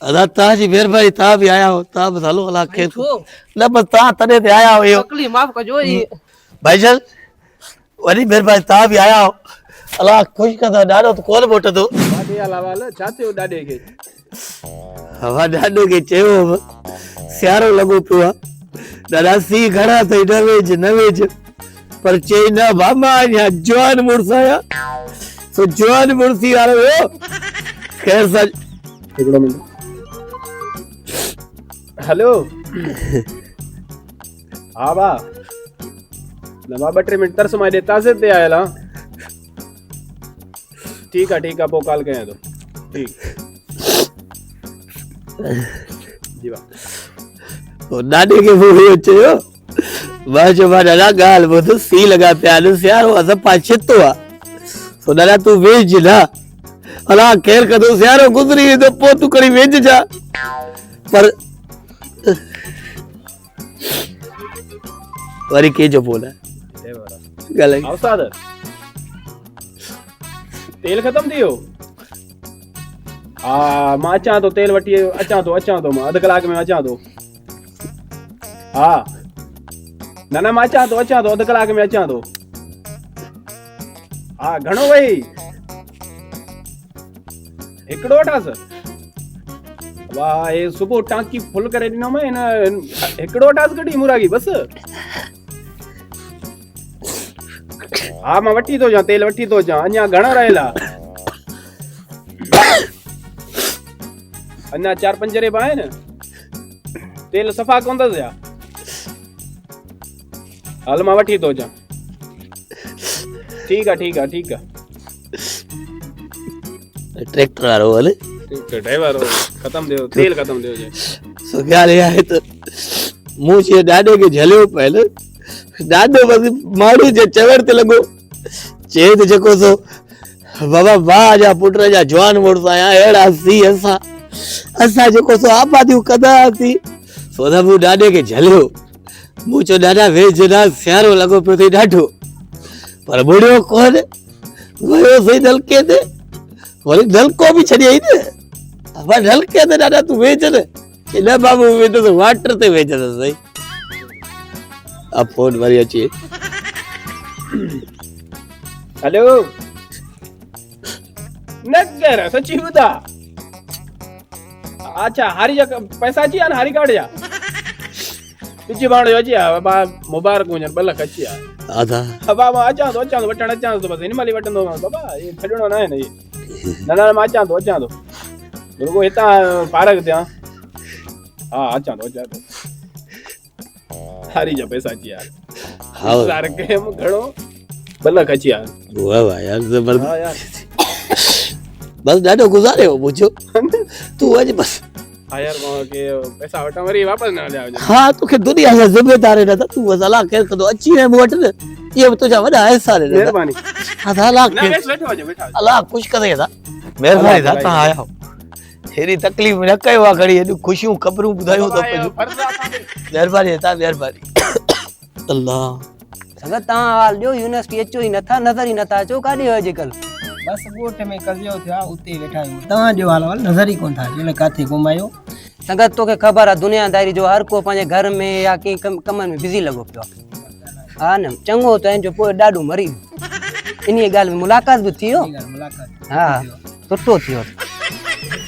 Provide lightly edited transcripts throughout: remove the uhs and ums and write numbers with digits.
अदा ताजी मेहरबानी ता भी आया हो ता बस हलो अला के ना बस ता तने ते आया हो यो तकलीफ माफ कजो भाईजान वरी मेहरबानी ता भी आया हो अला खुश का डाडो तो कोन बोट तो वाडे अलावाल चाचे डाडे के हवा डाडो के चेयो स्यारो लगो पियो दादा सी घड़ा थे नवेज पर चई ना बामा या जवान मुर्साया सो जवान मुर्सी आ रहे हो खैर सच एकड़ो मिनट हेलो हाँ बा नवा 2-3 मिनट तरस मां देता से ते आयला ठीक है पो कॉल कया तो ठीक जी बा ओ दादी के वो चयो बाजो बा दादा गाल वो तो सी लगा प्यार यार वो सब पाछतो आ सो दादा तू वेज ना अला केर कदो यार गुजरी तो पो तू करी वेज जा पर वरी के जो बोला गल औसाद तेल खत्म थियो मां अचां तो तेल वठी अचां तो मां अध कलाक में अचां तो हाँ ना मां अचां तो अध कलाक में अचां तो हाँ घणो वही हिकिड़ो वठास वाह ये सुबुह टांकी फुल करे ॾिनो मैं हिन हिकिड़ो वठास कढी मुरागी बस हाँ मां वठी तो जा तेल वठी तो जा अञा घणो रहेला अञा 4-5 रेब आहिनि तेल सफ़ा कोन अथसि या हल मां वठी तो जा ठीक है ट्रैक्टर वारो हले ड्राइवर खत्म दियो तेल खत्म दियो जे सो ॻाल्हि इहा आहे त मूं चयो ॾाॾे खे झलियो पहले ॾाॾो बस माण्हू जे चवण ते लॻो चए त जेको सो बाबा वाह जा पुट जा जवान मुड़ुस आया अहिड़ा सी असां जेको सो आबादियूं कंदासीं सो त मूं ॾाॾे खे झलियो मूं चयो ॾाढा वेझ ना सियारो लॻो पियो अथई ॾाढो पर बुढ़ियो कोन वियो सही नलके ते वरी नलको बि छॾियई न अब नलके ते ॾाढा तूं वेझ न न बाबू वेझ त वाटर ते वेझ त सही अब फोन वरी अचे हेलो नगर सची ॿुधा अच्छा हारी जा पैसा अची विया न हारी कार्ड जा पिछी भाणो अची विया बाबा मुबारक हुजनि 2 लख अची विया आधा बाबा मां अचां तो वठण अचां तो बस हिन महिल वठंदो बाबा ये छॾणो न आहे न ये न मां अचां तो रुगो हितां पारक थियां हा अचां तो हारी जा पैसा अची विया हाँ सार के घणो 2 लख अची विया वाह वाह यार जबरदस्त बस ॾाढो गुज़ारे हो मुझो तू अॼु बस हाँ यार मां के पैसा वठा वरी वापस न हलिया वञे हाँ तोखे दुनिया जा ज़िम्मेदार है दादा तू बस अला केर कदो अची वे मूं वटि न ये भी तुझा वॾा एहसान है दादा महिरबानी हाँ अला ना केर वेठो वेठो अला खुश करे दादा महिरबानी दादा तव्हां आया हो हेरी तकलीफ़ न कयो आहे घड़ी एॾियूं ख़ुशियूं ख़बरूं ॿुधायूं तो महिरबानी दादा महिरबानी अल्लाह संगत तव्हां हाल ॾियो यूनिवर्सिटी अचो ई नथा नज़र ई नथा अचो काॾे हो अॼुकल्ह बस ॻोठ में कजियो थिया उते वेठा आहियूं तव्हां जो हाल नज़र ई कोन था अचे काथे घुमायो संगत तोखे ख़बर आहे दुनियादारी जो हर को पंहिंजे घर में या कंहिं कमनि में बिज़ी लॻो पियो आहे हा न चङो त जो पोइ ॾाढो मरी इन ॻाल्हि में मुलाक़ात बि थी वियो मुलाक़ात हा सुठो थियो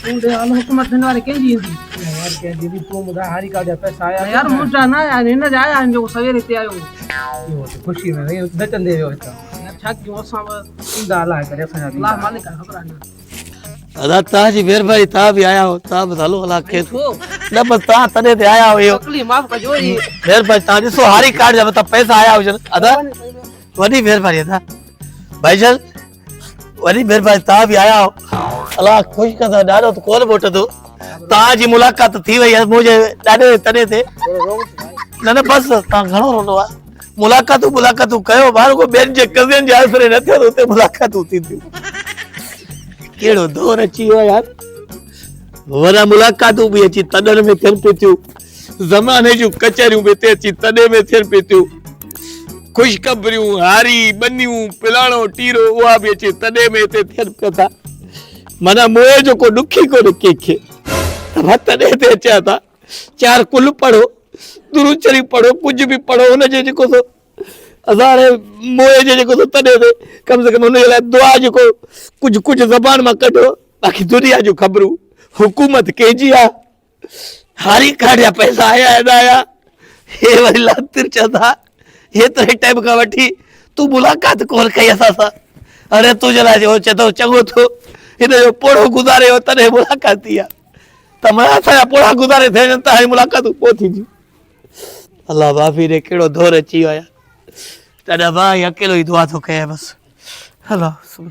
हुकूमत हिन वारे कंहिंजी ईंदी यार कंहिंजी बि तूं ॿुधाए हारी कार्ड जा पैसा आया यार मुंहिंजा न आया हिन जा आया आहिनि जेको सवेरे हिते आयो ख़ुशी में नचंदे वियो हितां छा कयूं असां ईंदा अलाह करे असांजा अलाह मालिक आहे ख़बर आहे दादा तव्हांजी महिरबानी तव्हां बि आया हो तव्हां बस हलो अला केर न बस तव्हां तॾहिं ते आया हुयो तकलीफ़ माफ कजो महिरबानी तव्हां ॾिसो हारी कार्ड जा मतिलबु पैसा आया हुजनि अदा वॾी महिरबानी अदा भाईजान वॾी महिरबानी तव्हां बि आया हो अलाह ख़ुशि कंदो ॾाढो त कोन मोटंदो तव्हांजी मुलाक़ात थी वई आहे मुंहिंजे ॾाढे तॾहिं ते न बस तव्हां घणो रोनो आहे मुलाक़ातूं कयो माण्हू को ॿियनि जे कज़िन जे आसरे न थियो त उते मुलाक़ातूं थींदियूं कहिड़ो दौर अची वियो यार वरा मुलाक़ातूं बि अची तॾनि में थियनि पियूं थियूं ज़माने जूं कचहरियूं बि हिते अची तॾे में थियनि पियूं थियूं ख़ुशख़बरियूं हारी बनियूं पिलाणो टीरो उहा बि अची तॾे में हिते थियनि पिया था माना मोए जो को ॾुखी कोन्हे कंहिंखे तॾहिं ते अचां था 4 कुल पढ़ो दुरूद शरीफ़ पढ़ो कुझु बि पढ़ो हुनजे जेको सो असां हाणे मोए जे जेको सो तॾहिं ते कम से कम हुनजे लाइ दुआ जेको कुझु ज़बान मां कढो बाक़ी दुनिया जूं ख़बरूं हुकूमत कंहिंजी आहे हारी कार्ड जा पैसा आया न आया हे वरी लातिर चवंदा हेतिरे टाइम खां वठी तूं मुलाक़ात कोन कई असां सां अरे तुंहिंजे लाइ जो चए थो चङो थियो हिन जो पोड़ो गुज़ारे हो तॾहिं मुलाक़ात थी आहे त मां असांजा पोड़ा गुज़ारे थियनि त हाणे मुलाक़ातूं पोइ थींदियूं अलाह माफ़ी ॾे कहिड़ो दौर अची वियो आहे तॾहिं मां अकेलो ई दुआ थो कयां बसि हलो